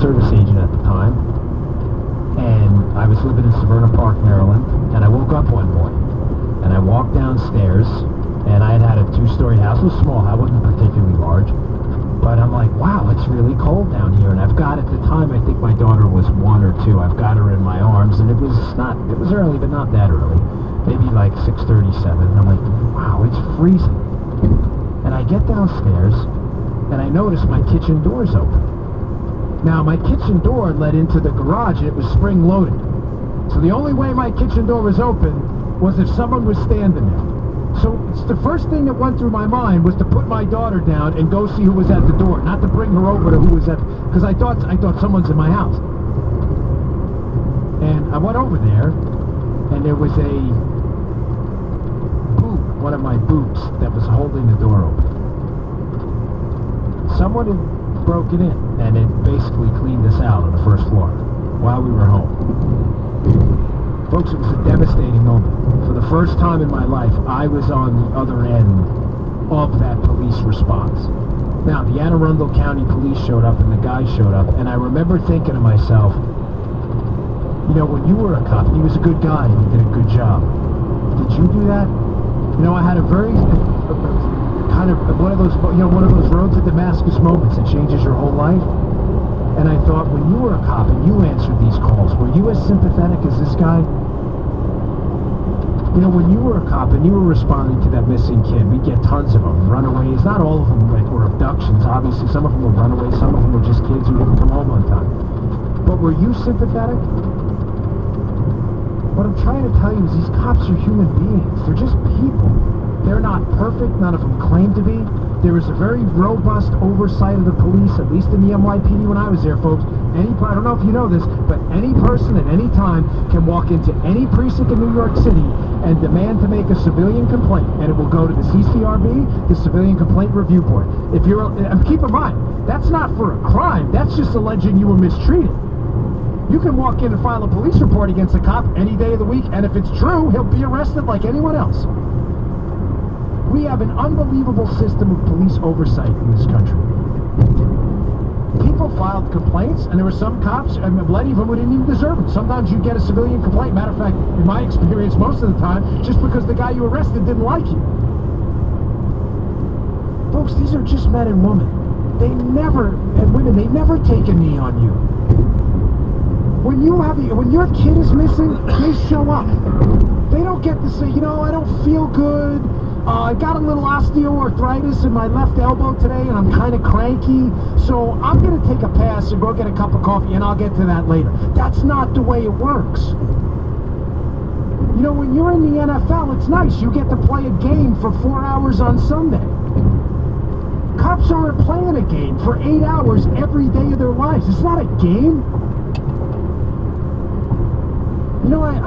service agent at the time, and I was living in Severna Park, Maryland, and I woke up one morning, and I walked downstairs, and I had a 2-story house. It was small, I wasn't particularly large, but I'm like, wow, it's really cold down here, and I've got, at the time, I think my daughter was 1 or 2, I've got her in my arms, and it was early, but not that early, maybe like 6:37, and I'm like, wow, it's freezing. And I get downstairs, and I notice my kitchen door's open. Now, my kitchen door led into the garage, and it was spring-loaded. So the only way my kitchen door was open was if someone was standing there. So it's the first thing that went through my mind was to put my daughter down and go see who was at the door, not to bring her over to who was at, because I thought someone's in my house. And I went over there, and there was a boot, one of my boots, that was holding the door open. Someone had broken in, and it basically cleaned us out on the first floor while we were home. Folks, it was a devastating moment. For the first time in my life, I was on the other end of that police response. Now, the Anne Arundel County Police showed up, and the guy showed up, and I remember thinking to myself, you know, when you were a cop, he was a good guy, and he did a good job. Did you do that? You know, I had a very kind of one of those roads to Damascus moments that changes your whole life. And I thought, when you were a cop and you answered these calls, were you as sympathetic as this guy? You know, when you were a cop and you were responding to that missing kid, we get tons of them, runaways. Not all of them were abductions, obviously. Some of them were runaways, some of them were just kids who didn't come home on time. But were you sympathetic? What I'm trying to tell you is these cops are human beings. They're just people. They're not perfect. None of them claim to be. There is a very robust oversight of the police, at least in the NYPD when I was there, folks. I don't know if you know this, but any person at any time can walk into any precinct in New York City and demand to make a civilian complaint, and it will go to the CCRB, the Civilian Complaint Review Board. And keep in mind, that's not for a crime. That's just alleging you were mistreated. You can walk in and file a police report against a cop any day of the week, and if it's true, he'll be arrested like anyone else. We have an unbelievable system of police oversight in this country. People filed complaints, and there were some cops, and many of them didn't even deserve it. Sometimes you get a civilian complaint, matter of fact, in my experience, most of the time, just because the guy you arrested didn't like you. Folks, these are just men and women. And women, they never take a knee on you. When your kid is missing, they show up. They don't get to say, you know, I don't feel good. I got a little osteoarthritis in my left elbow today, and I'm kind of cranky, so I'm going to take a pass and go get a cup of coffee, and I'll get to that later. That's not the way it works. You know, when you're in the NFL, it's nice. You get to play a game for 4 hours on Sunday. Cops aren't playing a game for 8 hours every day of their lives. It's not a game. You know, I